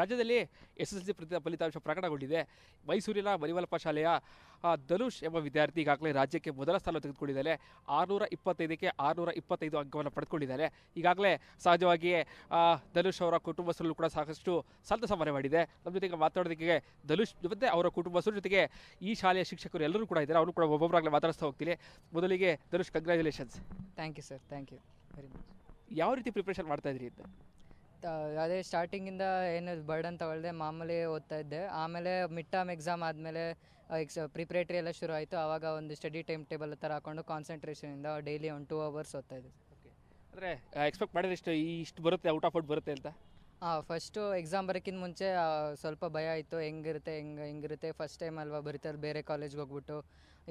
ರಾಜ್ಯದಲ್ಲಿ SSLC ಫಲಿತಾಂಶ ಪ್ರಕಟಗೊಂಡಿದೆ. ಮೈಸೂರಿನ ಮರಿಮಲ್ಲಪ್ಪ ಶಾಲೆಯ ಧನುಷ್ ಎಂಬ ವಿದ್ಯಾರ್ಥಿ ಈಗಾಗಲೇ ರಾಜ್ಯಕ್ಕೆ ಮೊದಲ ಸ್ಥಾನ ತೆಗೆದುಕೊಂಡಿದ್ದಾರೆ. 625ಕ್ಕೆ 625 ಅಂಕವನ್ನು ಪಡೆದುಕೊಂಡಿದ್ದಾರೆ. ಈಗಾಗಲೇ ಸಹಜವಾಗಿಯೇ ಧನುಷ್ ಅವರ ಕುಟುಂಬಸ್ಥರಲ್ಲೂ ಕೂಡ ಸಾಕಷ್ಟು ಸಂತಸ ಮನೆ ಮಾಡಿದೆ. ನಮ್ಮ ಜೊತೆಗೆ ಮಾತಾಡೋದಕ್ಕೆ ಧನುಷ್ ಮತ್ತು ಅವರ ಕುಟುಂಬಸ್ಥರ ಜೊತೆಗೆ ಈ ಶಾಲೆಯ ಶಿಕ್ಷಕರು ಎಲ್ಲರೂ ಕೂಡ ಇದ್ದಾರೆ. ಅವರು ಕೂಡ ಒಬ್ಬೊಬ್ಬರಾಗಲೇ ಮಾತಾಡಿಸ್ತಾ ಹೋಗ್ತೀನಿ. ಮೊದಲಿಗೆ Dhanush, congratulations. Thank you sir, thank you very much. ಯಾವ ರೀತಿ ಪ್ರಿಪ್ರೇಷನ್ ಮಾಡ್ತಾ ಇದ್ರಿ ಅಂತ? ಅದೇ ಸ್ಟಾರ್ಟಿಂಗಿಂದ ಏನು ಬರ್ಡನ್ ತಗೊಳ್ದೆ ಮಾಮೂಲಿ ಓದ್ತಾ ಇದ್ದೆ. ಆಮೇಲೆ ಮಿಡ್ ಟರ್ಮ್ ಎಕ್ಸಾಮ್ ಆದಮೇಲೆ ಪ್ರಿಪ್ರೇಟ್ರಿ ಎಲ್ಲ ಶುರು ಆಯಿತು. ಆವಾಗ ಒಂದು ಸ್ಟಡಿ ಟೈಮ್ ಟೇಬಲ್ ಥರ ಹಾಕೊಂಡು ಕಾನ್ಸಂಟ್ರೇಷನಿಂದ ಡೈಲಿ ಒಂದು 2 hours ಓದ್ತಾ ಇದ್ದೆ. ಓಕೆ, ಅಂದರೆ ಎಕ್ಸ್ಪೆಕ್ಟ್ ಮಾಡಿದ್ರೆ ಇಷ್ಟು ಬರುತ್ತೆ, ಔಟ್ ಆಫ್ ಔಟ್ ಬರುತ್ತೆ ಅಂತ? ಫಸ್ಟು ಎಕ್ಸಾಮ್ ಬರೋಕ್ಕಿಂತ ಮುಂಚೆ ಸ್ವಲ್ಪ ಭಯ ಇತ್ತು, ಹೆಂಗಿರುತ್ತೆ ಫಸ್ಟ್ ಟೈಮ್ ಅಲ್ವಾ ಬರೀತಾರೆ, ಬೇರೆ ಕಾಲೇಜ್ಗೆ ಹೋಗ್ಬಿಟ್ಟು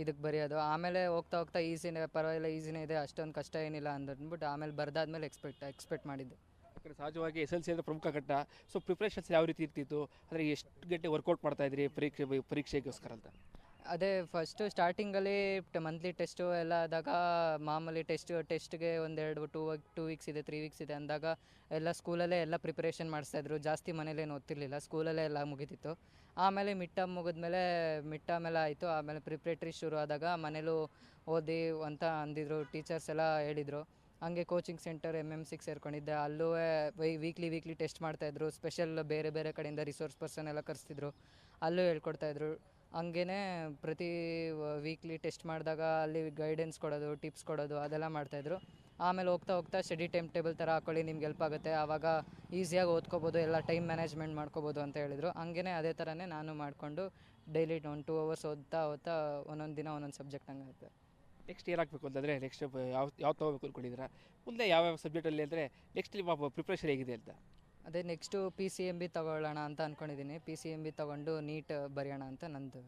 ಇದಕ್ಕೆ ಬರೆಯೋದು. ಆಮೇಲೆ ಹೋಗ್ತಾ ಹೋಗ್ತಾ ಈಸಿನೇ, ಪರವಾಗಿಲ್ಲ ಈಸಿನೇ ಇದೆ, ಅಷ್ಟೊಂದು ಕಷ್ಟ ಏನಿಲ್ಲ ಅಂದ್ಬಿಟ್ಟು ಆಮೇಲೆ ಬರೆದಾದ್ಮೇಲೆ ಎಕ್ಸ್ಪೆಕ್ಟ್ ಮಾಡಿದ್ದೆ. ಸಹಜವಾಗಿ SSLC ಅಂದರೆ ಪ್ರಮುಖ ಘಟ್ಟ. ಸೊ ಪ್ರಿಪ್ರೇಷನ್ಸ್ ಯಾವ ರೀತಿ ಇರ್ತಿತ್ತು? ಅಂದರೆ ಎಷ್ಟು ಗಂಟೆ ವರ್ಕೌಟ್ ಮಾಡ್ತಾ ಇದ್ರಿ ಪರೀಕ್ಷೆಗೋಸ್ಕರ ಅಂತ? ಅದೇ ಫಸ್ಟು ಸ್ಟಾರ್ಟಿಂಗಲ್ಲಿ ಮಂತ್ಲಿ ಟೆಸ್ಟು ಎಲ್ಲ ಆದಾಗ ಮಾಮೂಲಿ ಟೆಸ್ಟ್ಗೆ ಒಂದೆರಡು 2 ವೀಕ್ಸ್ ಇದೆ, 3 ವೀಕ್ಸ್ ಇದೆ ಅಂದಾಗ ಎಲ್ಲ ಸ್ಕೂಲಲ್ಲೇ ಎಲ್ಲ ಪ್ರಿಪ್ರೇಷನ್ ಮಾಡಿಸ್ತಾಯಿದ್ರು. ಜಾಸ್ತಿ ಮನೇಲೇನು ಓದ್ತಿರ್ಲಿಲ್ಲ, ಸ್ಕೂಲಲ್ಲೇ ಎಲ್ಲ ಮುಗಿತಿತ್ತು. ಆಮೇಲೆ ಮಿಡ್ ಟರ್ಮ್ ಎಲ್ಲ ಆಯಿತು. ಆಮೇಲೆ ಪ್ರಿಪ್ರೇಟ್ರಿ ಶುರು ಆದಾಗ ಮನೇಲೂ ಓದಿ ಅಂತ ಅಂದಿದ್ರು, ಟೀಚರ್ಸ್ ಎಲ್ಲ ಹೇಳಿದರು. ಹಂಗೆ ಕೋಚಿಂಗ್ ಸೆಂಟರ್ MMCಗೆ ಸೇರ್ಕೊಂಡಿದ್ದೆ. ಅಲ್ಲೂ ವೀಕ್ಲಿ ಟೆಸ್ಟ್ ಮಾಡ್ತಾಯಿದ್ರು. ಸ್ಪೆಷಲ್ ಬೇರೆ ಬೇರೆ ಕಡೆಯಿಂದ ರಿಸೋರ್ಸ್ ಪರ್ಸನ್ ಎಲ್ಲ ಕರೆಸ್ತಿದ್ರು, ಅಲ್ಲೂ ಹೇಳ್ಕೊಡ್ತಾಯಿದ್ರು. ಹಂಗೇ ಪ್ರತಿ ವೀಕ್ಲಿ ಟೆಸ್ಟ್ ಮಾಡಿದಾಗ ಅಲ್ಲಿ ಗೈಡೆನ್ಸ್ ಕೊಡೋದು, ಟಿಪ್ಸ್ ಕೊಡೋದು ಅದೆಲ್ಲ ಮಾಡ್ತಾಯಿದ್ರು. ಆಮೇಲೆ ಹೋಗ್ತಾ ಸ್ಟಡಿ ಟೈಮ್ ಟೇಬಲ್ ಥರ ಹಾಕ್ಕೊಳ್ಳಿ, ನಿಮ್ಗೆ ಹೆಲ್ಪ್ ಆಗುತ್ತೆ, ಆವಾಗ ಈಸಿಯಾಗಿ ಓದ್ಕೋಬೋದು, ಎಲ್ಲ ಟೈಮ್ ಮ್ಯಾನೇಜ್ಮೆಂಟ್ ಮಾಡ್ಕೋಬೋದು ಅಂತ ಹೇಳಿದರು. ಹಂಗೇ ಅದೇ ಥರನೇ ನಾನು ಮಾಡಿಕೊಂಡು ಡೈಲಿ 1-2 hours ಓದ್ತಾ ಒಂದೊಂದು ದಿನ ಒಂದೊಂದು ಸಬ್ಜೆಕ್ಟ್ ಹಂಗಾಗುತ್ತೆ. ನೆಕ್ಸ್ಟ್ ಏನಾಗಬೇಕು ಅಂತಂದರೆ ನೆಕ್ಸ್ಟ್ ಯಾವ ತೊಗೋಬೇಕು ಅಂದ್ಕೊಂಡಿದ್ದೀರಾ? ಮುಂದೆ ಯಾವ್ಯಾವ ಸಬ್ಜೆಕ್ಟಲ್ಲಿ ಅಂದರೆ ನೆಕ್ಸ್ಟ್ ನಿಮ್ಮ ಪ್ರಿಪ್ರೇಷನ್ ಹೇಗಿದೆ ಅಂತ? ಅದೇ ನೆಕ್ಸ್ಟು PCMB ತೊಗೊಳ್ಳೋಣ ಅಂತ ಅಂದ್ಕೊಂಡಿದ್ದೀನಿ. PCMB ತೊಗೊಂಡು ನೀಟ್ ಬರೆಯೋಣ ಅಂತ ನಂದು.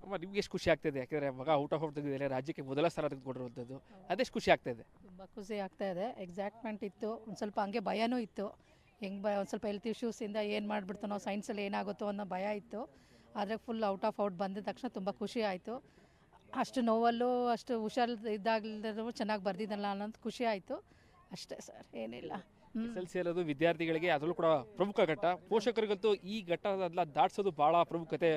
ಅಮ್ಮ, ನಿಮ್ಗೆ ಎಷ್ಟು ಖುಷಿ ಆಗ್ತಾಯಿದೆ? ಯಾಕೆಂದರೆ ಮಗ ಔಟ್ ಆಫ್ ಔಟ್ ತೆಗೆದಿದ್ದಾರೆ, ರಾಜ್ಯಕ್ಕೆ ಮೊದಲ ಸ್ಥಾನ ತೆಗೆದುಕೊಂಡಿರುವಂಥದ್ದು, ಅದೆಷ್ಟು ಖುಷಿ ಆಗ್ತಾಯಿದೆ? ತುಂಬ ಖುಷಿ ಆಗ್ತಾಯಿದೆ. ಎಕ್ಸೈಟ್ಮೆಂಟ್ ಇತ್ತು, ಒಂದು ಸ್ವಲ್ಪ ಹಂಗೆ ಭಯನೂ ಇತ್ತು. ಒಂದು ಸ್ವಲ್ಪ ಹೆಲ್ತ್ ಇಶ್ಯೂಸಿಂದ ಏನು ಮಾಡಿಬಿಡ್ತು ನಾವು, ಸೈನ್ಸಲ್ಲಿ ಏನಾಗುತ್ತೋ ಅನ್ನೋ ಭಯ ಇತ್ತು. ಆದರೆ ಫುಲ್ ಔಟ್ ಆಫ್ ಔಟ್ ಬಂದಿದ ತಕ್ಷಣ ತುಂಬ ಖುಷಿ ಆಯಿತು. ಅಷ್ಟು ನೋವಲ್ಲೂ ಅಷ್ಟು ಹುಷಾರು ಇದ್ದಾಗಲೂ ಚೆನ್ನಾಗಿ ಬರ್ದಿದ್ದಲ್ಲ ಅನ್ನೋದು ಖುಷಿ ಆಯಿತು. ಅಷ್ಟೇ ಸರ್, ಏನಿಲ್ಲ. SSLC ಅನ್ನೋದು ವಿದ್ಯಾರ್ಥಿಗಳಿಗೆ ಅದರಲ್ಲೂ ಕೂಡ ಪ್ರಮುಖ ಘಟ್ಟ. ಪೋಷಕರಿಗಂತೂ ಈ ಘಟ್ಟದಲ್ಲ ದಾಟಿಸೋದು ಭಾಳ ಪ್ರಮುಖತೆ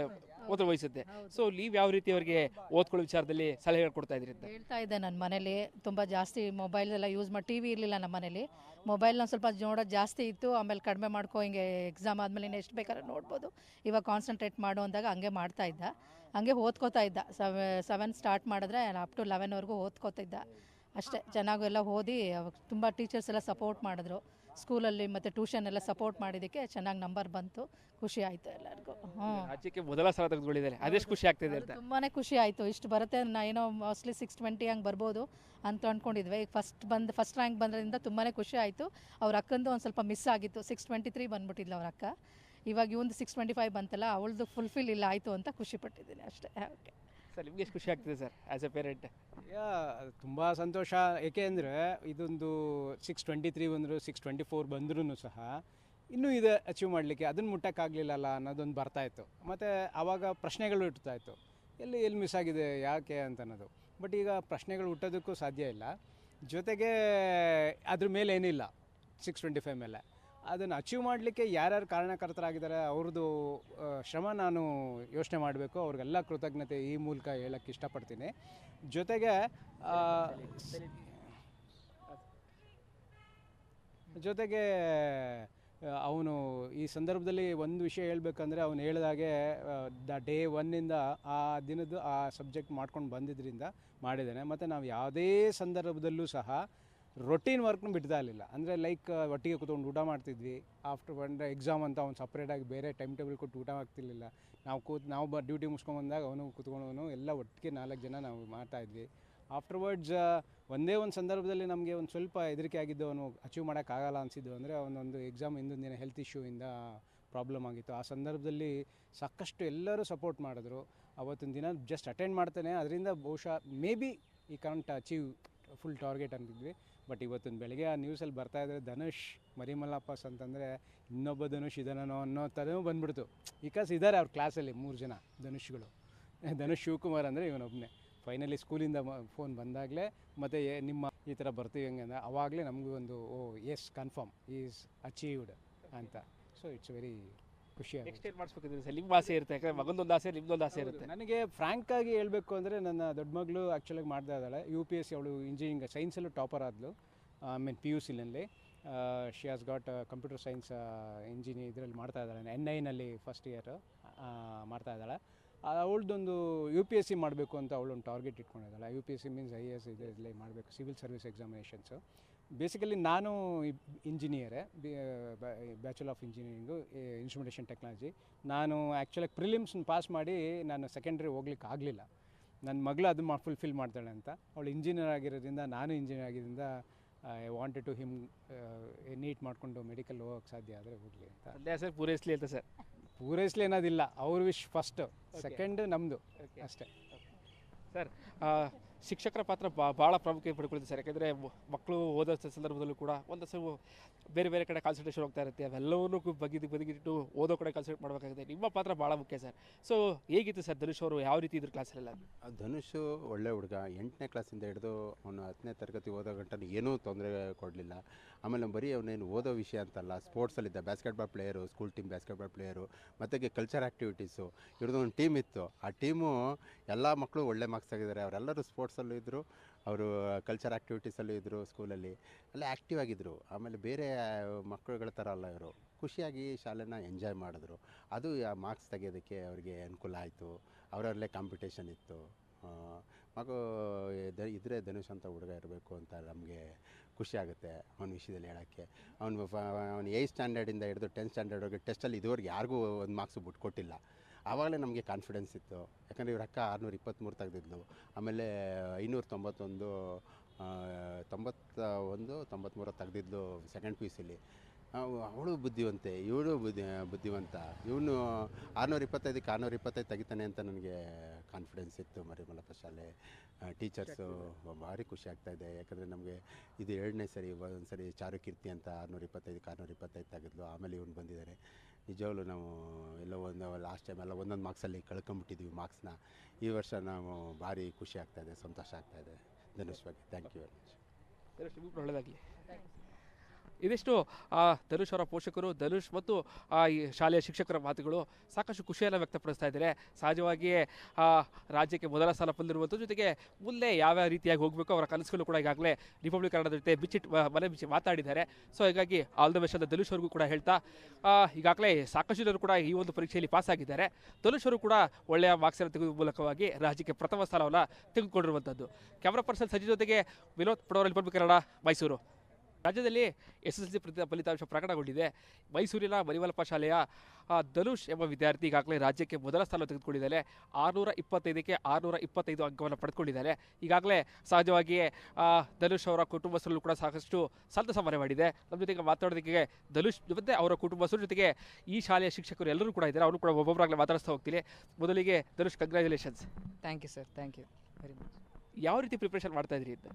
ವಹಿಸುತ್ತೆ. ಸೊ ನೀವು ಯಾವ ರೀತಿ ಅವರಿಗೆ ಓದ್ಕೊಳ್ಳೋ ವಿಚಾರದಲ್ಲಿ ಸಲಹೆ ಕೊಡ್ತಾ ಇದ್ರಿ ಅಂತ? ಹೇಳ್ತಾ ಇದ್ದೆ, ನನ್ನ ಮನೇಲಿ ತುಂಬ ಜಾಸ್ತಿ ಮೊಬೈಲ್ ಎಲ್ಲ ಯೂಸ್ ಮಾಡಿ, TV ಇರಲಿಲ್ಲ ನಮ್ಮ ಮನೇಲಿ. ಮೊಬೈಲ್ನ ಸ್ವಲ್ಪ ನೋಡೋದು ಜಾಸ್ತಿ ಇತ್ತು. ಆಮೇಲೆ ಕಡಿಮೆ ಮಾಡ್ಕೊ, ಹಿಂಗೆ ಎಕ್ಸಾಮ್ ಆದಮೇಲೆ ಇನ್ನು ಎಷ್ಟು ಬೇಕಾದ್ರೆ ನೋಡ್ಬೋದು, ಇವಾಗ ಕಾನ್ಸಂಟ್ರೇಟ್ ಮಾಡು ಅಂದಾಗ ಹಂಗೆ ಮಾಡ್ತಾ ಇದ್ದ. ಹಂಗೆ ಓದ್ಕೋತಾ ಇದ್ದ. 7 ಸ್ಟಾರ್ಟ್ ಮಾಡಿದ್ರೆ ಅಪ್ ಟು 11ವರೆಗೂ ಓದ್ಕೋತಾ ಇದ್ದ. ಅಷ್ಟೇ, ಚೆನ್ನಾಗೆಲ್ಲ ಓದಿ ತುಂಬ ಟೀಚರ್ಸ್ ಎಲ್ಲ ಸಪೋರ್ಟ್ ಮಾಡಿದ್ರು ಸ್ಕೂಲಲ್ಲಿ, ಮತ್ತು ಟ್ಯೂಷನ್ ಎಲ್ಲ ಸಪೋರ್ಟ್ ಮಾಡಿದ್ದಕ್ಕೆ ಚೆನ್ನಾಗಿ ನಂಬರ್ ಬಂತು. ಖುಷಿ ಆಯಿತು ಎಲ್ಲರಿಗೂ. ರಾಜ್ಯಕ್ಕೆ ಮೊದಲ ಸ್ಥಾನ ತೆಗೆದುಕೊಂಡಿದ್ದಾರೆ, ಅದೆಷ್ಟು ಖುಷಿ ಆಗ್ತಿದೆ ಅಂತ? ತುಂಬಾ ಖುಷಿ ಆಯಿತು. ಇಷ್ಟು ಬರುತ್ತೆ, ಏನೋ ಮೋಸ್ಟ್ಲಿ 620 ಹಂಗೆ ಬರ್ಬೋದು ಅಂತ ಅಂದ್ಕೊಂಡಿದ್ವಿ. ಈಗ ಫಸ್ಟ್ ರ್ಯಾಂಕ್ ಬಂದ್ರಿಂದ ತುಂಬಾ ಖುಷಿ ಆಯಿತು. ಅವ್ರ ಅಕ್ಕಂದು ಒಂದು ಸ್ವಲ್ಪ ಮಿಸ್ ಆಗಿತ್ತು, 623 ಬಂದ್ಬಿಟ್ಟಿದ್ಲು ಅವ್ರ ಅಕ್ಕ. ಇವಾಗ ಇವಂದು 625 ಬಂತಲ್ಲ, ಅವಳದು ಫುಲ್ಫಿಲ್ ಇಲ್ಲ ಆಯಿತು ಅಂತ ಖುಷಿ ಪಟ್ಟಿದ್ದೀನಿ ಅಷ್ಟೇ. ಓಕೆ ಸರ್, ನಿಮಗೆ ಎಷ್ಟು ಖುಷಿ ಆಗ್ತಿದೆ ಸರ್ ಆ್ಯಸ್ ಎ ಪೇರೆಂಟ್? ತುಂಬ ಸಂತೋಷ. ಏಕೆಂದರೆ ಇದೊಂದು 623 ಬಂದರು, 624 ಬಂದ್ರೂ ಸಹ ಇನ್ನೂ ಇದೆ ಅಚೀವ್ ಮಾಡಲಿಕ್ಕೆ, ಅದನ್ನು ಮುಟ್ಟಕ್ಕಾಗಲಿಲ್ಲಲ್ಲ ಅನ್ನೋದೊಂದು ಬರ್ತಾಯಿತ್ತು. ಮತ್ತು ಆವಾಗ ಪ್ರಶ್ನೆಗಳು ಹುಟ್ಟುತ್ತಾಯಿತ್ತು, ಎಲ್ಲಿ ಮಿಸ್ ಆಗಿದೆ ಯಾಕೆ ಅಂತ ಅನ್ನೋದು. ಬಟ್ ಈಗ ಪ್ರಶ್ನೆಗಳು ಹುಟ್ಟೋದಕ್ಕೂ ಸಾಧ್ಯ ಇಲ್ಲ. ಜೊತೆಗೆ ಅದ್ರ ಮೇಲೆ ಏನಿಲ್ಲ, 625 ಮೇಲೆ ಅದನ್ನು ಅಚೀವ್ ಮಾಡಲಿಕ್ಕೆ ಯಾರ್ಯಾರು ಕಾರಣಕರ್ತರಾಗಿದ್ದಾರೆ ಅವ್ರದ್ದು ಶ್ರಮ ನಾನು ಯೋಚನೆ ಮಾಡಬೇಕು. ಅವ್ರಿಗೆಲ್ಲ ಕೃತಜ್ಞತೆ ಈ ಮೂಲಕ ಹೇಳೋಕ್ಕೆ ಇಷ್ಟಪಡ್ತೀನಿ. ಜೊತೆಗೆ ಅವನು ಈ ಸಂದರ್ಭದಲ್ಲಿ ಒಂದು ವಿಷಯ ಹೇಳಬೇಕಂದ್ರೆ, ಅವನು ಹೇಳಿದಾಗೆ ಡೇ 1ಇಂದ ಆ ದಿನದ್ದು ಆ ಸಬ್ಜೆಕ್ಟ್ ಮಾಡ್ಕೊಂಡು ಬಂದಿದ್ದರಿಂದ ಮಾಡಿದ್ದಾನೆ. ಮತ್ತು ನಾವು ಯಾವುದೇ ಸಂದರ್ಭದಲ್ಲೂ ಸಹ ರೊಟೀನ್ ವರ್ಕ್ನು ಬಿಡ್ತಾ ಇರಲಿಲ್ಲ. ಅಂದರೆ ಲೈಕ್ ಒಟ್ಟಿಗೆ ಕೂತ್ಕೊಂಡು ಊಟ ಮಾಡ್ತಿದ್ವಿ. ಆಫ್ಟರ್ ಎಕ್ಸಾಮ್ ಅಂತ ಅವ್ನು ಸಪ್ರೇಟಾಗಿ ಬೇರೆ ಟೈಮ್ ಟೇಬಲ್ ಕೊಟ್ಟು ಊಟ ಆಗ್ತಿರ್ಲಿಲ್ಲ. ನಾವು ಡ್ಯೂಟಿ ಮುಗಿಸ್ಕೊಂಬಂದಾಗ ಅವನು ಕೂತ್ಕೊಂಡು ಎಲ್ಲ ಒಟ್ಟಿಗೆ 4 ಜನ ನಾವು ಮಾಡ್ತಾಯಿದ್ವಿ. ಆಫ್ಟರ್ವರ್ಡ್ಸ್ ಒಂದೇ ಒಂದು ಸಂದರ್ಭದಲ್ಲಿ ನಮಗೆ ಒಂದು ಸ್ವಲ್ಪ ಹೆದರಿಕೆ ಆಗಿದ್ದು, ಅವನು ಅಚೀವ್ ಮಾಡೋಕ್ಕಾಗಲ್ಲ ಅನಿಸಿದ್ದು. ಅಂದರೆ ಅವನೊಂದು ಎಕ್ಸಾಮ್ ಹಿಂದಿನ ದಿನ ಹೆಲ್ತ್ ಇಶ್ಯೂಯಿಂದ ಪ್ರಾಬ್ಲಮ್ ಆಗಿತ್ತು. ಆ ಸಂದರ್ಭದಲ್ಲಿ ಸಾಕಷ್ಟು ಎಲ್ಲರೂ ಸಪೋರ್ಟ್ ಮಾಡಿದ್ರು. ಅವತ್ತಿನ ದಿನ ಜಸ್ಟ್ ಅಟೆಂಡ್ ಮಾಡ್ತಾನೆ, ಅದರಿಂದ ಬಹುಶಃ ಮೇ ಬಿ ಈ ಕಾಂಟ್ ಅಚೀವ್ ಫುಲ್ ಟಾರ್ಗೆಟ್ ಅಂತಿದ್ವಿ. ಬಟ್ ಇವತ್ತಿನ ಬೆಳಗ್ಗೆ ಆ ನ್ಯೂಸಲ್ಲಿ ಬರ್ತಾಯಿದ್ರೆ ಧನುಷ್ ಮರಿಮಲ್ಲಪ್ಪಸ್ ಅಂತಂದರೆ ಇನ್ನೊಬ್ಬ ಧನುಷ್ ಇದನೋ ಅನ್ನೋ ಥರನೂ ಬಂದ್ಬಿಡ್ತು. ಬಿಕಾಸ್ ಇದ್ದಾರೆ ಅವ್ರ ಕ್ಲಾಸಲ್ಲಿ 3 ಜನ ಧನುಷ್ಗಳು. ಧನುಷ್ ಶಿವಕುಮಾರ್ ಅಂದರೆ ಇವನೊಬ್ಬನೇ. ಫೈನಲಿ ಸ್ಕೂಲಿಂದ ಫೋನ್ ಬಂದಾಗಲೇ ಮತ್ತು ನಿಮ್ಮ ಈ ಥರ ಬರ್ತೀವಿ ಹಂಗೆ ಅವಾಗಲೇ ನಮಗೂ ಒಂದು ಎಸ್ ಕನ್ಫರ್ಮ್ ಈಸ್ ಅಚೀವ್ಡ್ ಅಂತ. ಸೊ ಇಟ್ಸ್ ವೆರಿ ಖುಷಿ ನೆಕ್ಸ್ಟ್ ಏನು ಮಾಡಿಸ್ಬೇಕಿದ್ರೆ ಸರ್ ನಿಮ್ಮ ಆಸೆ ಇರುತ್ತೆ, ಯಾಕಂದರೆ ಮಗಂದೊಂದು ಆಸೆ ನಿಮ್ದೊಂದು ಆಸೆ ಇರುತ್ತೆ. ನನಗೆ ಫ್ರ್ಯಾಂಕಾಗಿ ಹೇಳಬೇಕು ಅಂದರೆ ನನ್ನ ದೊಡ್ಡ ಮಗಳು ಆ್ಯಕ್ಚುಲಾಗಿ ಮಾಡ್ತಾ ಇದ್ದಾಳೆ UPSC, ಅವಳು ಇಂಜಿನಿಯರಿಂಗ್ ಸೈನ್ಸಲ್ಲೂ ಟಾಪರ್ ಆದಳು. ಐ ಮೀನ್ PUCನಲ್ಲಿ she has got computer science engineer ಇದರಲ್ಲಿ ಮಾಡ್ತಾ ಇದ್ದಾಳೆ, NI ಫಸ್ಟ್ ಇಯರ್ ಮಾಡ್ತಾ ಇದ್ದಾಳೆ. ಅವಳದೊಂದು UPSC ಮಾಡಬೇಕು ಅಂತ ಅವಳೊಂದು ಟಾರ್ಗೆಟ್ ಇಟ್ಕೊಂಡಿದ್ದಾಳೆ. UPSC ಮೀನ್ಸ್ IAS ಇದರಲ್ಲಿ ಮಾಡಬೇಕು, ಸಿವಿಲ್ ಸರ್ವಿಸ್ ಎಕ್ಸಾಮಿನೇಷನ್ಸು. ಬೇಸಿಕಲಿ ನಾನು ಇಂಜಿನಿಯರೇ, bachelor of engineering instrumentation technology. ನಾನು ಆ್ಯಕ್ಚುಲಾಗಿ ಪ್ರಿಲಿಮ್ಸ್ನ ಪಾಸ್ ಮಾಡಿ ನಾನು ಸೆಕೆಂಡ್ರಿ ಹೋಗ್ಲಿಕ್ಕೆ ಆಗಲಿಲ್ಲ. ನನ್ನ ಮಗಳು ಅದು ಫುಲ್ಫಿಲ್ ಮಾಡ್ತಾಳೆ ಅಂತ. ಅವಳು ಇಂಜಿನಿಯರ್ ಆಗಿರೋದ್ರಿಂದ, ನಾನು ಇಂಜಿನಿಯರ್ ಆಗಿರೋದ್ರಿಂದ I wanted to him NEET ಮಾಡಿಕೊಂಡು ಮೆಡಿಕಲ್ ಹೋಗೋಕ್ಕೆ ಸಾಧ್ಯ ಆದರೆ ಹೋಗಲಿ ಅಂತ. ತಂದೆ ಆಸೆ ಪೂರೈಸಲಿ ಅಂತ ಸರ್. ಪೂರೈಸಲಿ ಅನ್ನೋದಿಲ್ಲ, ಅವ್ರ ವಿಶ್ ಫಸ್ಟು, ಸೆಕೆಂಡ್ ನಮ್ಮದು ಅಷ್ಟೇ. ಸರ್, ಶಿಕ್ಷಕರ ಪಾತ್ರ ಭಾಳ ಪ್ರಾಮುಖ್ಯತೆ ಪಡ್ಕೊಳ್ತೀವಿ ಸರ್. ಯಾಕೆಂದರೆ ಮಕ್ಕಳು ಓದೋ ಸಂದರ್ಭದಲ್ಲೂ ಕೂಡ ಒಂದಷ್ಟು ಬೇರೆ ಬೇರೆ ಕಡೆ ಕಾನ್ಸಂಟ್ರೇಷನ್ ಹೋಗ್ತಾ ಇರುತ್ತೆ. ಅವೆಲ್ಲವನ್ನೂ ಬದಿಗಿಟ್ಟು ಓದೋ ಕಡೆ ಕಾನ್ಸಂಟ್ರೇಟ್ ಮಾಡಬೇಕಾಗುತ್ತೆ. ನಿಮ್ಮ ಪಾತ್ರ ಭಾಳ ಮುಖ್ಯ ಸರ್. ಸೊ ಹೇಗಿತ್ತು ಸರ್ ಧನುಷ್ ಅವರು, ಯಾವ ರೀತಿ ಇದ್ರ ಕ್ಲಾಸಲ್ಲೆಲ್ಲ? ಧನುಷು ಒಳ್ಳೆ ಹುಡುಗ. 8ನೇ ಕ್ಲಾಸಿಂದ ಹಿಡಿದು ಅವನು 10ನೇ ತರಗತಿ ಓದೋ ಗಂಟೆ ಏನೂ ತೊಂದರೆ ಕೊಡಲಿಲ್ಲ. ಆಮೇಲೆ ಬರೀ ಅವನೇನು ಓದೋ ವಿಷಯ ಅಂತಲ್ಲ, ಸ್ಪೋರ್ಟ್ಸಲ್ಲಿದ್ದ, basketball player, school team basketball player, ಮತ್ತು ಕಲ್ಚರ್ ಆ್ಯಕ್ಟಿವಿಟೀಸು. ಇವ್ರದ್ದು ಒಂದು ಟೀಮ್ ಇತ್ತು. ಆ ಟೀಮು ಎಲ್ಲ ಮಕ್ಕಳು ಒಳ್ಳೆ ಮಾರ್ಕ್ಸ್ ತೆಗೆದಿದ್ದಾರೆ. ಅವರೆಲ್ಲರೂ ಸ್ಪೋರ್ಟ್ಸಲ್ಲೂ ಇದ್ದರು, ಅವರು ಕಲ್ಚರ್ ಆ್ಯಕ್ಟಿವಿಟೀಸಲ್ಲೂ ಇದ್ದರು, ಸ್ಕೂಲಲ್ಲಿ ಎಲ್ಲ ಆ್ಯಕ್ಟಿವ್ ಆಗಿದ್ದರು. ಆಮೇಲೆ ಬೇರೆ ಮಕ್ಕಳುಗಳ ಥರ ಅಲ್ಲ, ಇವರು ಖುಷಿಯಾಗಿ ಶಾಲೆನ ಎಂಜಾಯ್ ಮಾಡಿದ್ರು. ಅದು ಆ ಮಾರ್ಕ್ಸ್ ತೆಗೆಯೋದಕ್ಕೆ ಅವ್ರಿಗೆ ಅನುಕೂಲ ಆಯಿತು. ಅವರಲ್ಲೇ ಕಾಂಪಿಟೇಷನ್ ಇತ್ತು. ಮಗು ಇದ್ರೆ ಧನುಷ್ ಅಂತ ಹುಡುಗ ಇರಬೇಕು ಅಂತ ನಮಗೆ ಖುಷಿ ಆಗುತ್ತೆ ಅವನ ವಿಷಯದಲ್ಲಿ ಹೇಳೋಕ್ಕೆ. ಅವನು 8th ಸ್ಟ್ಯಾಂಡರ್ಡಿಂದ ಹಿಡಿದು 10th ಸ್ಟ್ಯಾಂಡರ್ಡ್ವರೆಗೆ ಟೆಸ್ಟಲ್ಲಿ ಇದುವರೆಗೆ ಯಾರಿಗೂ ಒಂದು ಮಾರ್ಕ್ಸು ಬಿಟ್ಕೊಟ್ಟಿಲ್ಲ. ಆವಾಗಲೇ ನಮಗೆ ಕಾನ್ಫಿಡೆನ್ಸ್ ಇತ್ತು. ಯಾಕಂದರೆ ಇವ್ರ ಅಕ್ಕ 623 ತೆಗೆದಿದ್ಲು. ಆಮೇಲೆ 591 93 ತೆಗೆದಿದ್ಲು ಸೆಕೆಂಡ್ PUCಲಿ. ಅವಳು ಬುದ್ಧಿವಂತೆ, ಇವಳು ಬುದ್ಧಿವಂತ. ಇವನು 625ಕ್ಕೆ 625 ತೆಗಿತಾನೆ ಅಂತ ನನಗೆ ಕಾನ್ಫಿಡೆನ್ಸ್ ಇತ್ತು. ಮರಿಮಲ್ಲಪ್ಪ ಶಾಲೆ ಟೀಚರ್ಸು ಭಾರಿ ಖುಷಿ ಆಗ್ತಾಯಿದೆ. ಯಾಕಂದರೆ ನಮಗೆ ಇದು 2ನೇ ಸರಿ. ಒಂದು ಸರಿ ಚಾರುಕೀರ್ತಿ ಅಂತ 625ಕ್ಕೆ 625 ತೆಗೆದ್ಲು. ಆಮೇಲೆ ಇವನು ಬಂದಿದ್ದಾರೆ. ನಿಜವಾಗ್ಲೂ ನಾವು ಎಲ್ಲೋ ಒಂದು ಲಾಸ್ಟ್ ಟೈಮ್ ಎಲ್ಲ ಒಂದೊಂದು ಮಾರ್ಕ್ಸಲ್ಲಿ ಕಳ್ಕೊಂಬಿಟ್ಟಿದ್ವಿ ಮಾರ್ಕ್ಸ್ನ. ಈ ವರ್ಷ ನಾವು ಭಾರಿ ಖುಷಿ ಆಗ್ತಾಯಿದೆ, ಸಂತೋಷ ಆಗ್ತಾಯಿದೆ ಧನುಷ್ ಬಗ್ಗೆ. Thank you very much. ಒಳ್ಳೆಯದಾಗಲಿ. ಇದಿಷ್ಟು ಧನುಷ್ ಅವರ ಪೋಷಕರು, ಧನುಷ್ ಮತ್ತು ಈ ಶಾಲೆಯ ಶಿಕ್ಷಕರ ಮಾತುಗಳು ಸಾಕಷ್ಟು ಖುಷಿಯನ್ನು ವ್ಯಕ್ತಪಡಿಸ್ತಾ ಇದ್ದಾರೆ. ಸಹಜವಾಗಿಯೇ ರಾಜ್ಯಕ್ಕೆ ಮೊದಲ ಸ್ಥಾನ ಬಂದಿರುವಂಥ ಜೊತೆಗೆ ಮುಂದೆ ಯಾವ್ಯಾವ ರೀತಿಯಾಗಿ ಹೋಗಬೇಕು ಅವರ ಕನಸುಗಳು ಕೂಡ ಈಗಾಗಲೇ ರಿಪಬ್ಲಿಕ್ ಕನ್ನಡದ ಜೊತೆ ಮನೆ ಬಿಚ್ಚಿ ಮಾತಾಡಿದ್ದಾರೆ. ಸೊ ಹೀಗಾಗಿ ಆಲ್ ದ ಬೆಸ್ಟ್ ಅಂತ ಧನುಷ್ ಅವ್ರಿಗೂ ಕೂಡ ಹೇಳ್ತಾ, ಈಗಾಗಲೇ ಸಾಕಷ್ಟು ಜನರು ಕೂಡ ಈ ಒಂದು ಪರೀಕ್ಷೆಯಲ್ಲಿ ಪಾಸ್ ಆಗಿದ್ದಾರೆ. ಧನುಷ್ ಅವರು ಕೂಡ ಒಳ್ಳೆಯ ಮಾರ್ಕ್ಸನ್ನು ತೆಗೆದುವ ಮೂಲಕವಾಗಿ ರಾಜ್ಯಕ್ಕೆ ಪ್ರಥಮ ಸ್ಥಾನವನ್ನು ತೆಗೆದುಕೊಂಡಿರುವಂಥದ್ದು. ಕ್ಯಾಮರಾ ಪರ್ಸನ್ ಸಜಿ ಜೊತೆಗೆ ವಿನೋದ್ ಪಡೋರ, ರಿಪಬ್ಲಿಕ್ ಕನ್ನಡ, ಮೈಸೂರು. ರಾಜ್ಯದಲ್ಲಿ SSLC ಫಲಿತಾಂಶ ಪ್ರಕಟಗೊಂಡಿದೆ. ಮೈಸೂರಿನ ಮರಿಮಲ್ಲಪ್ಪ ಶಾಲೆಯ ಧನುಷ್ ಎಂಬ ವಿದ್ಯಾರ್ಥಿ ಈಗಾಗಲೇ ರಾಜ್ಯಕ್ಕೆ ಮೊದಲ ಸ್ಥಾನ ತೆಗೆದುಕೊಂಡಿದ್ದಾರೆ. 625ಕ್ಕೆ 625 ಅಂಕವನ್ನು ಪಡೆದುಕೊಂಡಿದ್ದಾರೆ. ಈಗಾಗಲೇ ಸಹಜವಾಗಿಯೇ ಧನುಷ್ ಅವರ ಕುಟುಂಬಸ್ಥರು ಕೂಡ ಸಾಕಷ್ಟು ಸಂತಸ ಮನೆ ಮಾಡಿದೆ. ನಮ್ಮ ಜೊತೆಗೆ ಮಾತಾಡೋದಕ್ಕೆ ಧನುಷ್ ಜೊತೆ ಅವರ ಕುಟುಂಬಸ್ಥರ ಜೊತೆಗೆ ಈ ಶಾಲೆಯ ಶಿಕ್ಷಕರು ಎಲ್ಲರೂ ಕೂಡ ಇದ್ದಾರೆ. ಅವರು ಕೂಡ ಒಬ್ಬೊಬ್ಬರಾಗಲೇ ಮಾತಾಡಿಸ್ತಾ ಹೋಗ್ತೀನಿ. ಮೊದಲಿಗೆ Dhanush, congratulations. Thank you sir, thank you very much. ಯಾವ ರೀತಿ ಪ್ರಿಪ್ರೇಷನ್ ಮಾಡ್ತಾ ಇದ್ರಿ ಅಂತ?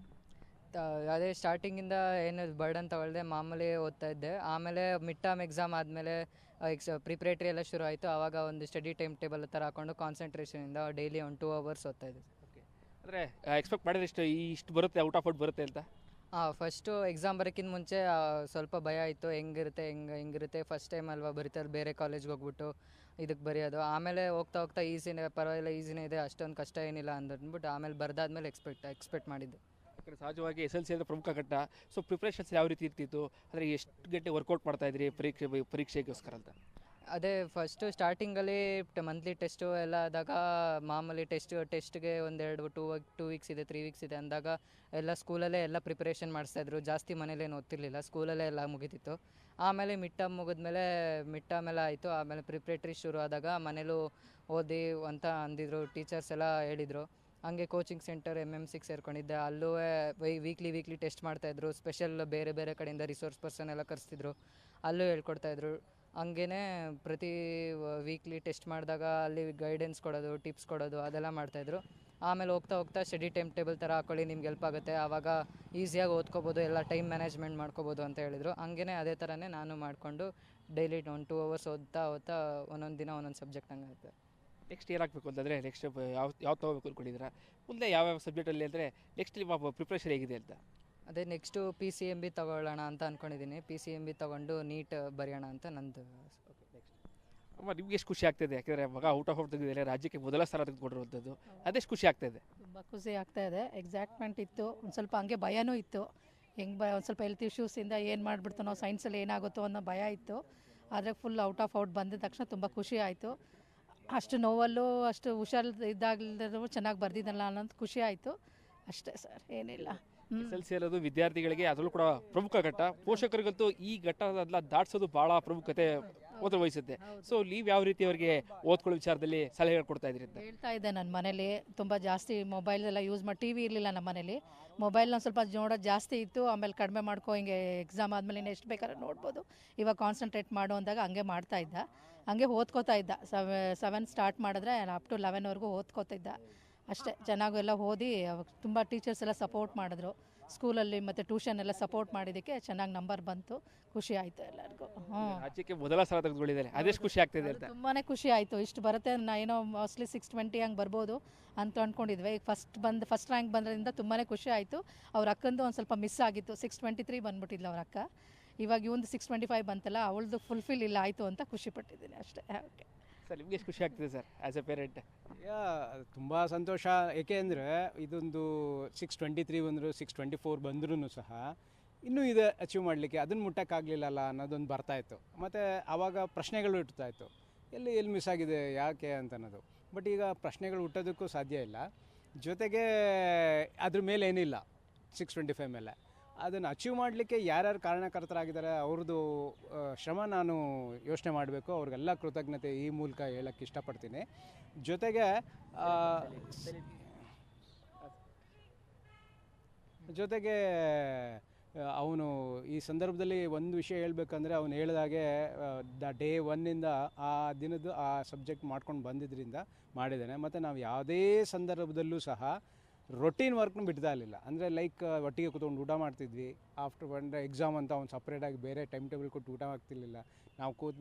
ಅದೇ ಸ್ಟಾರ್ಟಿಂಗಿಂದ ಏನು ಬರ್ಡನ್ ತಗೊಳ್ದೆ, ಮಾಮೂಲಿ ಓದ್ತಾ ಇದ್ದೆ. ಆಮೇಲೆ ಮಿಡ್ ಟರ್ಮ್ ಎಕ್ಸಾಮ್ ಆದಮೇಲೆ ಪ್ರಿಪ್ರೇಟ್ರಿ ಎಲ್ಲ ಶುರು ಆಯಿತು. ಆವಾಗ ಒಂದು ಸ್ಟಡಿ ಟೈಮ್ ಟೇಬಲ್ ಥರ ಹಾಕೊಂಡು ಕಾನ್ಸಂಟ್ರೇಷನಿಂದ ಡೈಲಿ ಒಂದು 2 hours ಓದ್ತಾ ಇದ್ದೆ. ಅಂದರೆ ಎಕ್ಸ್ಪೆಕ್ಟ್ ಮಾಡಿದ್ರೆ ಇಷ್ಟು ಬರುತ್ತೆ, ಔಟ್ ಆಫ್ ಔಟ್ ಬರುತ್ತೆ ಅಂತ? ಫಸ್ಟು ಎಕ್ಸಾಮ್ ಬರೋಕ್ಕಿಂತ ಮುಂಚೆ ಸ್ವಲ್ಪ ಭಯ ಇತ್ತು, ಹೆಂಗಿರುತ್ತೆ ಫಸ್ಟ್ ಟೈಮ್ ಅಲ್ವಾ ಬರೀತಾರೆ, ಬೇರೆ ಕಾಲೇಜ್ಗೆ ಹೋಗ್ಬಿಟ್ಟು ಇದಕ್ಕೆ ಬರೆಯೋದು. ಆಮೇಲೆ ಹೋಗ್ತಾ ಹೋಗ್ತಾ ಈಸಿನೇ, ಪರವಾಗಿಲ್ಲ ಈಸಿನೇ ಇದೆ, ಅಷ್ಟೊಂದು ಕಷ್ಟ ಏನಿಲ್ಲ ಅಂದ್ಬಿಟ್ಟು ಆಮೇಲೆ ಬರೆದಾದ್ಮೇಲೆ ಎಕ್ಸ್ಪೆಕ್ಟ್ ಮಾಡಿದ್ದೆ. ಯಾಕಂದರೆ ಸಹಜವಾಗಿ SSLC ಅಂದರೆ ಪ್ರಮುಖ ಘಟ್ಟ. ಸೊ ಪ್ರಿಪ್ರೇಷನ್ಸ್ ಯಾವ ರೀತಿ ಇರ್ತಿತ್ತು? ಅಂದರೆ ಎಷ್ಟು ಗಂಟೆ ವರ್ಕೌಟ್ ಮಾಡ್ತಾಯಿದ್ರಿ ಪರೀಕ್ಷೆಗೋಸ್ಕರ ಅಂತ? ಅದೇ ಫಸ್ಟು ಸ್ಟಾರ್ಟಿಂಗಲ್ಲಿ ಮಂತ್ಲಿ ಟೆಸ್ಟು ಎಲ್ಲ ಆದಾಗ ಮಾಮೂಲಿ ಟೆಸ್ಟ್ಗೆ ಒಂದೆರಡು 2 weeks ಇದೆ, 3 weeks ಇದೆ ಅಂದಾಗ ಎಲ್ಲ ಸ್ಕೂಲಲ್ಲೇ ಎಲ್ಲ ಪ್ರಿಪ್ರೇಷನ್ ಮಾಡಿಸ್ತಾಯಿದ್ರು. ಜಾಸ್ತಿ ಮನೇಲೇನು ಓದ್ತಿರ್ಲಿಲ್ಲ, ಸ್ಕೂಲಲ್ಲೇ ಎಲ್ಲ ಮುಗಿತಿತ್ತು. ಆಮೇಲೆ ಮಿಡ್ ಟರ್ಮ್ ಎಲ್ಲ ಆಯಿತು. ಆಮೇಲೆ ಪ್ರಿಪ್ರೇಟ್ರಿ ಶುರು ಆದಾಗ ಮನೇಲೂ ಓದಿ ಅಂತ ಅಂದಿದ್ರು, ಟೀಚರ್ಸ್ ಎಲ್ಲ ಹೇಳಿದರು. ಹಂಗೆ ಕೋಚಿಂಗ್ ಸೆಂಟರ್ MMCಗೆ ಸೇರ್ಕೊಂಡಿದ್ದೆ. ಅಲ್ಲೂ ವೀಕ್ಲಿ ಟೆಸ್ಟ್ ಮಾಡ್ತಾಯಿದ್ರು. ಸ್ಪೆಷಲ್ ಬೇರೆ ಬೇರೆ ಕಡೆಯಿಂದ ರಿಸೋರ್ಸ್ ಪರ್ಸನ್ ಎಲ್ಲ ಕರೆಸ್ತಿದ್ರು, ಅಲ್ಲೂ ಹೇಳ್ಕೊಡ್ತಾಯಿದ್ರು. ಹಂಗೇ ಪ್ರತಿ ವೀಕ್ಲಿ ಟೆಸ್ಟ್ ಮಾಡಿದಾಗ ಅಲ್ಲಿ ಗೈಡೆನ್ಸ್ ಕೊಡೋದು, ಟಿಪ್ಸ್ ಕೊಡೋದು ಅದೆಲ್ಲ ಮಾಡ್ತಾಯಿದ್ರು. ಆಮೇಲೆ ಹೋಗ್ತಾ ಸ್ಟಡಿ ಟೈಮ್ ಟೇಬಲ್ ಥರ ಹಾಕ್ಕೊಳ್ಳಿ, ನಿಮ್ಗೆ ಹೆಲ್ಪ್ ಆಗುತ್ತೆ, ಆವಾಗ ಈಸಿಯಾಗಿ ಓದ್ಕೋಬೋದು, ಎಲ್ಲ ಟೈಮ್ ಮ್ಯಾನೇಜ್ಮೆಂಟ್ ಮಾಡ್ಕೋಬೋದು ಅಂತ ಹೇಳಿದರು. ಹಂಗೇ ಅದೇ ಥರನೇ ನಾನು ಮಾಡಿಕೊಂಡು ಡೈಲಿ 1 2 hours ಓದ್ತಾ ಒಂದೊಂದು ದಿನ ಒಂದೊಂದು ಸಬ್ಜೆಕ್ಟ್ ಹಂಗೆ ಆಗುತ್ತೆ. ನೆಕ್ಸ್ಟ್ ಏನಾಗಬೇಕು ಅಂತಂದರೆ ಯಾವ ತೊಗೋಬೇಕು ಅಂದ್ಕೊಂಡಿದ್ದೀರಾ? ಮುಂದೆ ಯಾವ್ಯಾವ ಸಬ್ಜೆಕ್ಟಲ್ಲಿ ಅಂದರೆ ನೆಕ್ಸ್ಟ್ ನಿಮ್ಮ ಪ್ರಿಪ್ರೇಷನ್ ಹೇಗಿದೆ ಅಂತ? ಅದೇ ನೆಕ್ಸ್ಟು PCMB ತಗೊಳ್ಳೋಣ ಅಂತ ಅಂದ್ಕೊಂಡಿದ್ದೀನಿ. PCMB ತಗೊಂಡು ನೀಟ್ ಬರೆಯೋಣ ಅಂತ ನಂದು. ಅಮ್ಮ ನಿಮ್ಗೆ ಎಷ್ಟು ಖುಷಿ ಆಗ್ತಿದೆ? ಯಾಕಂದರೆ ಮಗ ಔಟ್ ಆಫ್ ಔಟ್ ತೆಗೆದಿದ್ದಾರೆ, ರಾಜ್ಯಕ್ಕೆ ಮೊದಲ ಸ್ಥಾನ ತೆಗೆದುಕೊಂಡಿರುವಂಥದ್ದು, ಅದೆಷ್ಟು ಖುಷಿ ಆಗ್ತಾಯಿದೆ? ತುಂಬ ಖುಷಿ ಆಗ್ತಾ ಇದೆ. ಎಕ್ಸೈಟ್ಮೆಂಟ್ ಇತ್ತು, ಒಂದು ಸ್ವಲ್ಪ ಹಂಗೆ ಭಯನೂ ಇತ್ತು. ಹೆಂಗೆ ಒಂದು ಸ್ವಲ್ಪ ಹೆಲ್ತ್ ಇಶ್ಯೂಸಿಂದ ಏನು ಮಾಡಿಬಿಡ್ತಾನೋ, ಸೈನ್ಸಲ್ಲಿ ಏನಾಗುತ್ತೋ ಅನ್ನೋ ಭಯ ಇತ್ತು. ಆದರೆ ಫುಲ್ ಔಟ್ ಆಫ್ ಔಟ್ ಬಂದಿದ ತಕ್ಷಣ ತುಂಬ ಖುಷಿ ಆಯಿತು. ಅಷ್ಟು ನೋವಲ್ಲೂ ಅಷ್ಟು ಹುಷಾರು ಇದ್ದಾಗಲೂ ಚೆನ್ನಾಗಿ ಬರ್ದಿದ್ದಲ್ಲ ಅನ್ನೋದು ಖುಷಿ ಆಯಿತು. ಅಷ್ಟೇ ಸರ್, ಏನಿಲ್ಲ. SLC ಅನ್ನೋದು ವಿದ್ಯಾರ್ಥಿಗಳಿಗೆ ಅದರಲ್ಲೂ ಕೂಡ ಪ್ರಮುಖ ಘಟ್ಟ. ಪೋಷಕರಿಗಂತೂ ಈ ಘಟ್ಟದಲ್ಲ ದಾಟಿಸೋದು ಭಾಳ ಪ್ರಮುಖತೆ ವಹಿಸುತ್ತೆ. ಸೊ ನೀವು ಯಾವ ರೀತಿ ಅವರಿಗೆ ಓದ್ಕೊಳ್ಳೋ ವಿಚಾರದಲ್ಲಿ ಸಲಹೆ ಕೊಡ್ತಾ ಇದ್ದೀರಿ ಅಂತ ಹೇಳ್ತಾ ಇದ್ದೆ. ನನ್ನ ಮನೇಲಿ ತುಂಬ ಜಾಸ್ತಿ ಮೊಬೈಲ್ ಎಲ್ಲ ಯೂಸ್ ಮಾಡಿ, TV ಇರಲಿಲ್ಲ ನಮ್ಮ ಮನೇಲಿ. ಮೊಬೈಲ್ನ ಸ್ವಲ್ಪ ನೋಡೋದು ಜಾಸ್ತಿ ಇತ್ತು. ಆಮೇಲೆ ಕಡಿಮೆ ಮಾಡ್ಕೊ, ಹಿಂಗೆ ಎಕ್ಸಾಮ್ ಆದಮೇಲೆ ಎಷ್ಟು ಬೇಕಾದ್ರೆ ನೋಡ್ಬೋದು, ಇವಾಗ ಕಾನ್ಸಂಟ್ರೇಟ್ ಮಾಡು ಅಂದಾಗ ಹಂಗೆ ಮಾಡ್ತಾ ಇದ್ದ. ಹಂಗೆ ಓದ್ಕೋತಾ ಇದ್ದ. 7 ಸ್ಟಾರ್ಟ್ ಮಾಡಿದ್ರೆ ಅಪ್ ಟು 11ವರೆಗೂ ಓದ್ಕೋತಾ ಇದ್ದ. ಅಷ್ಟೇ, ಚೆನ್ನಾಗೆಲ್ಲ ಓದಿ ಅವಾಗ ತುಂಬ ಟೀಚರ್ಸ್ ಎಲ್ಲ ಸಪೋರ್ಟ್ ಮಾಡಿದ್ರು. ಸ್ಕೂಲಲ್ಲಿ ಮತ್ತು ಟ್ಯೂಷನ್ ಎಲ್ಲ ಸಪೋರ್ಟ್ ಮಾಡಿದ್ದಕ್ಕೆ ಚೆನ್ನಾಗಿ ನಂಬರ್ ಬಂತು. ಖುಷಿ ಆಯಿತು ಎಲ್ಲರಿಗೂ. ರಾಜ್ಯಕ್ಕೆ ಮೊದಲ ಸ್ಥಾನ ತೆಗೆದುಕೊಂಡಿದ್ದಾರೆ, ಅದೆಷ್ಟು ಖುಷಿ ಆಗ್ತಿದೆ ಅಂತ? ತುಂಬಾ ಖುಷಿ ಆಯಿತು. ಇಷ್ಟು ಬರುತ್ತೆ, ಏನೋ ಮೋಸ್ಟ್ಲಿ 620 ಹಂಗೆ ಬರ್ಬೋದು ಅಂತ ಅಂದ್ಕೊಂಡಿದ್ವಿ. ಈಗ ಫಸ್ಟ್ ರ್ಯಾಂಕ್ ಬಂದ್ರಿಂದ ತುಂಬಾ ಖುಷಿ ಆಯಿತು. ಅವ್ರ ಅಕ್ಕಂದು ಒಂದು ಸ್ವಲ್ಪ ಮಿಸ್ ಆಗಿತ್ತು. 623 ಬಂದ್ಬಿಟ್ಟಿದ್ಲು ಅವ್ರ ಅಕ್ಕ. ಇವಾಗ ಇವಂದು 625 ಬಂತಲ್ಲ, ಅವಳದು ಫುಲ್ಫಿಲ್ ಇಲ್ಲ ಆಯಿತು ಅಂತ ಖುಷಿ ಪಟ್ಟಿದ್ದೀನಿ ಅಷ್ಟೇ. ಓಕೆ ಸರ್, ನಿಮಗೆ ಎಷ್ಟು ಖುಷಿ ಆಗ್ತಿದೆ ಸರ್ ಆ್ಯಸ್ ಎ ಪೇರೆಂಟ್? ತುಂಬ ಸಂತೋಷ. ಏಕೆಂದರೆ ಇದೊಂದು 623 ಬಂದರು, 624 ಬಂದ್ರೂ ಸಹ ಇನ್ನೂ ಇದೆ ಅಚೀವ್ ಮಾಡಲಿಕ್ಕೆ, ಅದನ್ನು ಮುಟ್ಟಕ್ಕಾಗಲಿಲ್ಲಲ್ಲ ಅನ್ನೋದೊಂದು ಬರ್ತಾಯಿತ್ತು. ಮತ್ತು ಆವಾಗ ಪ್ರಶ್ನೆಗಳು ಹುಟ್ಟುತ್ತಾಯಿತ್ತು, ಎಲ್ಲಿ ಮಿಸ್ ಆಗಿದೆ, ಯಾಕೆ ಅಂತ ಅನ್ನೋದು. ಬಟ್ ಈಗ ಪ್ರಶ್ನೆಗಳು ಹುಟ್ಟೋದಕ್ಕೂ ಸಾಧ್ಯ ಇಲ್ಲ. ಜೊತೆಗೆ ಅದ್ರ ಮೇಲೆ ಏನಿಲ್ಲ, 625 ಮೇಲೆ ಅದನ್ನು ಅಚೀವ್ ಮಾಡಲಿಕ್ಕೆ ಯಾರ್ಯಾರು ಕಾರಣಕರ್ತರಾಗಿದ್ದಾರೆ ಅವ್ರದ್ದು ಶ್ರಮ ನಾನು ಯೋಚನೆ ಮಾಡಬೇಕು. ಅವ್ರಿಗೆಲ್ಲ ಕೃತಜ್ಞತೆ ಈ ಮೂಲಕ ಹೇಳೋಕ್ಕೆ ಇಷ್ಟಪಡ್ತೀನಿ. ಜೊತೆಗೆ ಅವನು ಈ ಸಂದರ್ಭದಲ್ಲಿ ಒಂದು ವಿಷಯ ಹೇಳಬೇಕಂದ್ರೆ, ಅವನು ಹೇಳಿದಾಗೆ ಡೇ 1ಇಂದ ಆ ದಿನದ್ದು ಆ ಸಬ್ಜೆಕ್ಟ್ ಮಾಡ್ಕೊಂಡು ಬಂದಿದ್ದರಿಂದ ಮಾಡಿದ್ದಾನೆ. ಮತ್ತು ನಾವು ಯಾವುದೇ ಸಂದರ್ಭದಲ್ಲೂ ಸಹ ರೊಟೀನ್ ವರ್ಕ್ನು ಬಿಡ್ತಾ ಇರಲಿಲ್ಲ. ಅಂದರೆ ಲೈಕ್ ಒಟ್ಟಿಗೆ ಕೂತ್ಕೊಂಡು ಊಟ ಮಾಡ್ತಿದ್ವಿ. ಆಫ್ಟರ್ ಬಂದರೆ ಎಕ್ಸಾಮ್ ಅಂತ ಅವ್ನು ಸಪ್ರೇಟಾಗಿ ಬೇರೆ ಟೈಮ್ ಟೇಬಲ್ ಕೊಟ್ಟು ಊಟ ಆಗ್ತಿರ್ಲಿಲ್ಲ.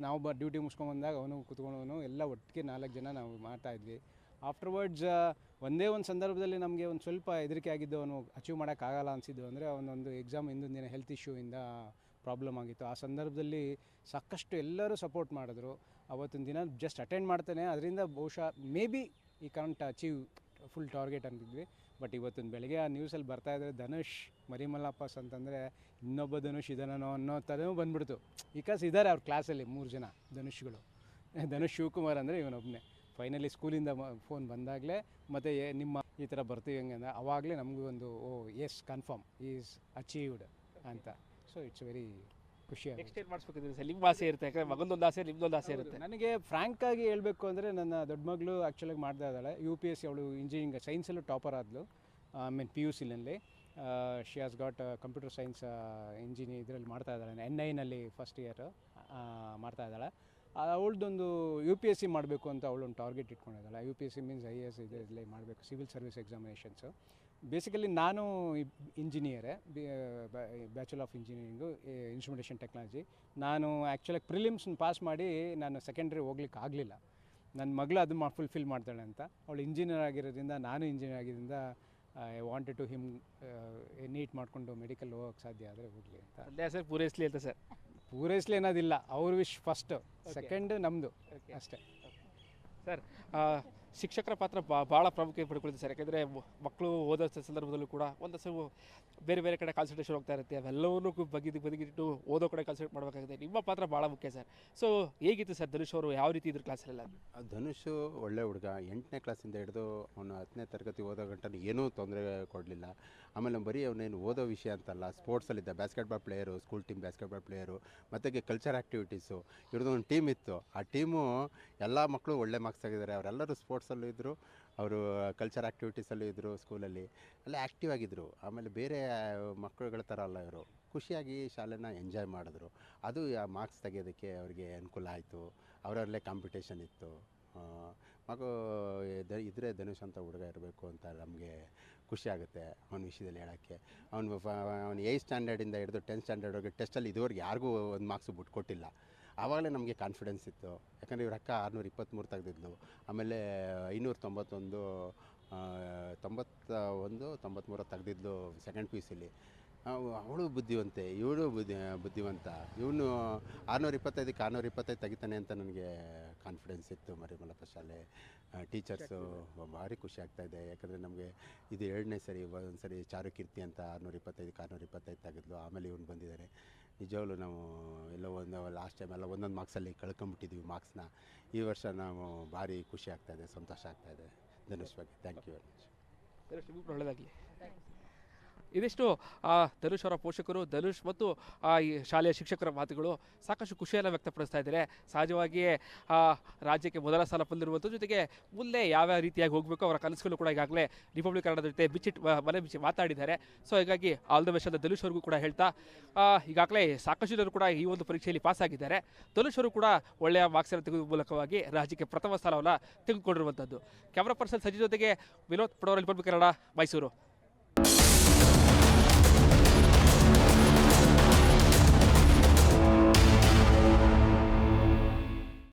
ನಾವು ಡ್ಯೂಟಿ ಮುಗಿಸ್ಕೊಂಡ್ಬಂದಾಗ ಅವನು ಕೂತ್ಕೊಂಡವನು ಎಲ್ಲ ಒಟ್ಟಿಗೆ 4 ಜನ ನಾವು ಮಾಡ್ತಾಯಿದ್ವಿ. ಆಫ್ಟರ್ವರ್ಡ್ಸ್ ಒಂದೇ ಒಂದು ಸಂದರ್ಭದಲ್ಲಿ ನಮಗೆ ಒಂದು ಸ್ವಲ್ಪ ಹೆದರಿಕೆ ಆಗಿದ್ದು, ಅವನು ಅಚೀವ್ ಮಾಡೋಕ್ಕಾಗಲ್ಲ ಅನಿಸಿದ್ದು. ಅಂದರೆ ಅವನೊಂದು ಎಕ್ಸಾಮ್ ಹಿಂದಿನ ದಿನ ಹೆಲ್ತ್ ಇಶ್ಯೂಯಿಂದ ಪ್ರಾಬ್ಲಮ್ ಆಗಿತ್ತು. ಆ ಸಂದರ್ಭದಲ್ಲಿ ಸಾಕಷ್ಟು ಎಲ್ಲರೂ ಸಪೋರ್ಟ್ ಮಾಡಿದ್ರು. ಅವತ್ತಿನ ದಿನ ಜಸ್ಟ್ ಅಟೆಂಡ್ ಮಾಡ್ತಾನೆ, ಅದರಿಂದ ಬಹುಶಃ ಮೇ ಬಿ ಈ ಕಾಂಟ್ ಅಚೀವ್ ಫುಲ್ ಟಾರ್ಗೆಟ್ ಅಂತಿದ್ವಿ. ಬಟ್ ಇವತ್ತಿನ ಬೆಳಗ್ಗೆ ಆ ನ್ಯೂಸಲ್ಲಿ ಬರ್ತಾಯಿದ್ರೆ ಧನುಷ್ ಮರಿಮಲ್ಲಪ್ಪಸ್ ಅಂತಂದರೆ ಇನ್ನೊಬ್ಬ ಧನುಷ್ ಇದನೋ ಅನ್ನೋ ಥರನೂ ಬಂದ್ಬಿಡ್ತು. ಬಿಕಾಸ್ ಇದ್ದಾರೆ ಅವ್ರ ಕ್ಲಾಸಲ್ಲಿ 3 ಜನ ಧನುಷ್ಗಳು. ಧನುಷ್ ಶಿವಕುಮಾರ್ ಅಂದರೆ ಇವನೊಬ್ಬನೇ. ಫೈನಲಿ ಸ್ಕೂಲಿಂದ ಫೋನ್ ಬಂದಾಗಲೇ ಮತ್ತು ನಿಮ್ಮ ಈ ಥರ ಬರ್ತೀವಿ ಹಂಗೆ ಅಂದರೆ ಆವಾಗಲೇ ನಮಗೂ ಒಂದು ಎಸ್ ಕನ್ಫರ್ಮ್ ಈಸ್ ಅಚೀವ್ಡ್ ಅಂತ. ಸೊ ಇಟ್ಸ್ ವೆರಿ ಖುಷಿ. ನೆಕ್ಸ್ಟ್ ಏನು ಮಾಡಿಸ್ಬೇಕಿದ್ರೆ ಸರ್ ನಿಮ್ಮ ಆಸೆ ಇರುತ್ತೆ? ಯಾಕಂದರೆ ಮಗಂದೊಂದು ಆಸೆ, ನಿಮ್ಮದೊಂದು ಆಸೆ ಇರುತ್ತೆ. ನನಗೆ ಫ್ರ್ಯಾಂಕಾಗಿ ಹೇಳಬೇಕು ಅಂದರೆ, ನನ್ನ ದೊಡ್ಡ ಮಗಳು ಆ್ಯಕ್ಚುಲಾಗಿ ಮಾಡ್ತಾ ಇದ್ದಾಳೆ UPSC. ಅವಳು ಇಂಜಿನಿಯರಿಂಗ್ ಸೈನ್ಸಲ್ಲೂ ಟಾಪರ್ ಆದಳು. PUCನಲ್ಲಿ she has got computer science ಇದರಲ್ಲಿ ಮಾಡ್ತಾ ಇದ್ದಾಳೆ. NIನಲ್ಲಿ ಫಸ್ಟ್ ಇಯರ್ ಮಾಡ್ತಾ ಇದ್ದಾಳೆ. ಅವಳದೊಂದು UPSC ಮಾಡಬೇಕು ಅಂತ ಅವಳೊಂದು ಟಾರ್ಗೆಟ್ ಇಟ್ಕೊಂಡಿದ್ದಾಳೆ. UPSC ಮೀನ್ಸ್ IAS ಇದರಲ್ಲಿ ಮಾಡಬೇಕು, ಸಿವಿಲ್ ಸರ್ವಿಸ್ ಎಕ್ಸಾಮಿನೇಷನ್ಸು. ಬೇಸಿಕಲಿ ನಾನು ಇಂಜಿನಿಯರೇ, bachelor of engineering, instrumentation technology. ನಾನು ಆ್ಯಕ್ಚುಲಾಗಿ ಪ್ರಿಲಿಮ್ಸ್ನ ಪಾಸ್ ಮಾಡಿ ನಾನು ಸೆಕೆಂಡ್ರಿ ಹೋಗ್ಲಿಕ್ಕೆ ಆಗಲಿಲ್ಲ. ನನ್ನ ಮಗಳು ಅದು ಫುಲ್ಫಿಲ್ ಮಾಡ್ತಾಳೆ ಅಂತ. ಅವಳು ಇಂಜಿನಿಯರ್ ಆಗಿರೋದ್ರಿಂದ, ನಾನು ಇಂಜಿನಿಯರ್ ಆಗಿರೋದ್ರಿಂದ I wanted to him NEET ಮಾಡಿಕೊಂಡು ಮೆಡಿಕಲ್ ಹೋಗೋಕ್ಕೆ ಸಾಧ್ಯ ಆದರೆ ಹೋಗಲಿ ಅಂತ. ಅದೇ ಸರ್ ಪೂರೈಸಲಿ ಅಂತ ಸರ್? ಪೂರೈಸಲಿ ಅನ್ನೋದಿಲ್ಲ, ಅವ್ರ ವಿಶ್ ಫಸ್ಟು, ಸೆಕೆಂಡ್ ನಮ್ಮದು ಅಷ್ಟೇ. ಸರ್, ಶಿಕ್ಷಕರ ಪಾತ್ರ ಭಾಳ ಪ್ರಾಮುಖ್ಯತೆ ಪಡ್ಕೊಳ್ತೀವಿ ಸರ್. ಯಾಕೆಂದರೆ ಮಕ್ಕಳು ಓದೋ ಸಂದರ್ಭದಲ್ಲೂ ಕೂಡ ಒಂದಷ್ಟು ಬೇರೆ ಬೇರೆ ಕಡೆ ಕಾನ್ಸಂಟ್ರೇಷನ್ ಹೋಗ್ತಾ ಇರುತ್ತೆ. ಅವೆಲ್ಲವನ್ನೂ ಬದಿಗಿಟ್ಟು ಓದೋ ಕಡೆ ಕಾನ್ಸಂಟ್ರೇಟ್ ಮಾಡಬೇಕಾಗುತ್ತೆ. ನಿಮ್ಮ ಪಾತ್ರ ಭಾಳ ಮುಖ್ಯ ಸರ್. ಸೊ ಹೇಗಿತ್ತು ಸರ್ ಧನುಷ್ ಅವರು, ಯಾವ ರೀತಿ ಇದ್ರು ಕ್ಲಾಸಲ್ಲೆಲ್ಲ? ಧನುಷು ಒಳ್ಳೆ ಹುಡುಗ. 8ನೇ ಕ್ಲಾಸಿಂದ ಹಿಡಿದು ಅವನು 10ನೇ ತರಗತಿ ಓದೋ ಗಂಟೆ ಏನೂ ತೊಂದರೆ ಕೊಡಲಿಲ್ಲ. ಆಮೇಲೆ ಬರೀ ಅವನೇನು ಓದೋ ವಿಷಯ ಅಂತಲ್ಲ, ಸ್ಪೋರ್ಟ್ಸಲ್ಲಿದ್ದ, basketball player, school team basketball player, ಮತ್ತು ಕಲ್ಚರ್ ಆ್ಯಕ್ಟಿವಿಟೀಸು. ಇವ್ರದ್ದು ಒಂದು ಟೀಮ್ ಇತ್ತು. ಆ ಟೀಮು ಎಲ್ಲ ಮಕ್ಕಳು ಒಳ್ಳೆ ಮಾರ್ಕ್ಸ್ ತೆಗೆದಿದ್ದಾರೆ. ಅವರೆಲ್ಲರೂ ಸ್ಪೋರ್ಟ್ಸಲ್ಲೂ ಇದ್ದರು, ಅವರು ಕಲ್ಚರ್ ಆ್ಯಕ್ಟಿವಿಟೀಸಲ್ಲೂ ಇದ್ದರು, ಸ್ಕೂಲಲ್ಲಿ ಎಲ್ಲ ಆ್ಯಕ್ಟಿವ್ ಆಗಿದ್ದರು. ಆಮೇಲೆ ಬೇರೆ ಮಕ್ಕಳುಗಳ ಥರ ಅಲ್ಲ, ಇವರು ಖುಷಿಯಾಗಿ ಶಾಲೆನ ಎಂಜಾಯ್ ಮಾಡಿದ್ರು. ಅದು ಮಾರ್ಕ್ಸ್ ತೆಗೆಯೋದಕ್ಕೆ ಅವರಿಗೆ ಅನುಕೂಲ ಆಯಿತು. ಅವರಲ್ಲೇ ಕಾಂಪಿಟೇಷನ್ ಇತ್ತು. ಮಗು ಇದ್ದರೆ ಧನುಷ್ ಅಂತ ಹುಡುಗ ಇರಬೇಕು ಅಂತ ನಮಗೆ ಖುಷಿ ಆಗುತ್ತೆ ಅವನ ವಿಷಯದಲ್ಲಿ ಹೇಳೋಕ್ಕೆ. ಅವನು 8th ಸ್ಟ್ಯಾಂಡರ್ಡಿಂದ ಹಿಡಿದು 10th ಸ್ಟ್ಯಾಂಡರ್ಡ್ವರೆಗೆ ಟೆಸ್ಟಲ್ಲಿ ಇದುವರೆಗೆ ಯಾರಿಗೂ ಒಂದು ಮಾರ್ಕ್ಸು ಬಿಟ್ಕೊಟ್ಟಿಲ್ಲ. ಆವಾಗಲೇ ನಮಗೆ ಕಾನ್ಫಿಡೆನ್ಸ್ ಇತ್ತು. ಯಾಕಂದರೆ ಇವ್ರ ಅಕ್ಕ 623 ತೆಗೆದಿದ್ಲು. ಆಮೇಲೆ 591 93 ತೆಗೆದಿದ್ಲು ಸೆಕೆಂಡ್ PUCಲಿ. ಅವಳು ಬುದ್ಧಿವಂತೆ, ಇವಳು ಬುದ್ಧಿವಂತ. ಇವನು 625ಕ್ಕೆ 625 ತೆಗಿತಾನೆ ಅಂತ ನನಗೆ ಕಾನ್ಫಿಡೆನ್ಸ್ ಇತ್ತು. ಮರಿಮಲ್ಲಪ್ಪ ಶಾಲೆ ಟೀಚರ್ಸು ಭಾರಿ ಖುಷಿ ಆಗ್ತಾಯಿದೆ. ಯಾಕಂದರೆ ನಮಗೆ ಇದು 2ನೇ ಸರಿ. ಒಂದು ಸರಿ ಚಾರುಕೀರ್ತಿ ಅಂತ 625ಕ್ಕೆ 625 ತೆಗೆದ್ಲು, ಆಮೇಲೆ ಇವನು ಬಂದಿದ್ದಾರೆ. ನಿಜವಾಗ್ಲೂ ನಾವು ಎಲ್ಲೋ ಲಾಸ್ಟ್ ಟೈಮ್ ಎಲ್ಲ ಒಂದೊಂದು ಮಾರ್ಕ್ಸಲ್ಲಿ ಕಳ್ಕೊಂಬಿಟ್ಟಿದ್ವಿ ಮಾರ್ಕ್ಸ್ನ. ಈ ವರ್ಷ ನಾವು ಭಾರಿ ಖುಷಿ ಆಗ್ತಾಯಿದೆ, ಸಂತೋಷ ಆಗ್ತಾಯಿದೆ ಧನುಷ್ ಬಗ್ಗೆ. Thank you very much. ಒಳ್ಳೆಯದಾಗಲಿ. ಇದಿಷ್ಟು ಧನುಷ್ ಅವರ ಪೋಷಕರು, ಧನುಷ್ ಮತ್ತು ಈ ಶಾಲೆಯ ಶಿಕ್ಷಕರ ಮಾತುಗಳು. ಸಾಕಷ್ಟು ಖುಷಿಯನ್ನು ವ್ಯಕ್ತಪಡಿಸ್ತಾ ಇದ್ದಾರೆ. ಸಹಜವಾಗಿಯೇ ರಾಜ್ಯಕ್ಕೆ ಮೊದಲ ಸ್ಥಾನ ಬಂದಿರುವಂಥ ಜೊತೆಗೆ ಮುಂದೆ ಯಾವ್ಯಾವ ರೀತಿಯಾಗಿ ಹೋಗಬೇಕು ಅವರ ಕನಸುಗಳು ಕೂಡ ಈಗಾಗಲೇ ರಿಪಬ್ಲಿಕ್ ಕನ್ನಡದ ಜೊತೆ ಮನೆ ಬಿಚ್ಚಿ ಮಾತಾಡಿದ್ದಾರೆ. ಸೊ ಹೀಗಾಗಿ ಆಲ್ ದ ಬೆಸ್ಟ್ ಅಂತ ಧನುಷ್ ಅವ್ರಿಗೂ ಕೂಡ ಹೇಳ್ತಾ, ಈಗಾಗಲೇ ಸಾಕಷ್ಟು ಜನರು ಕೂಡ ಈ ಒಂದು ಪರೀಕ್ಷೆಯಲ್ಲಿ ಪಾಸ್ ಆಗಿದ್ದಾರೆ. ಧನುಷ್ ಅವರು ಕೂಡ ಒಳ್ಳೆಯ ಮಾರ್ಕ್ಸನ್ನು ತೆಗೆದುವ ಮೂಲಕವಾಗಿ ರಾಜ್ಯಕ್ಕೆ ಪ್ರಥಮ ಸ್ಥಾನವನ್ನು ತೆಗೆದುಕೊಂಡಿರುವಂಥದ್ದು. ಕ್ಯಾಮ್ರಾ ಪರ್ಸನ್ ಸಜಿ ಜೊತೆಗೆ ವಿನೋದ್ ಪಡೋರ್, ರಿಪಬ್ಲಿಕ್ ಕನ್ನಡ, ಮೈಸೂರು.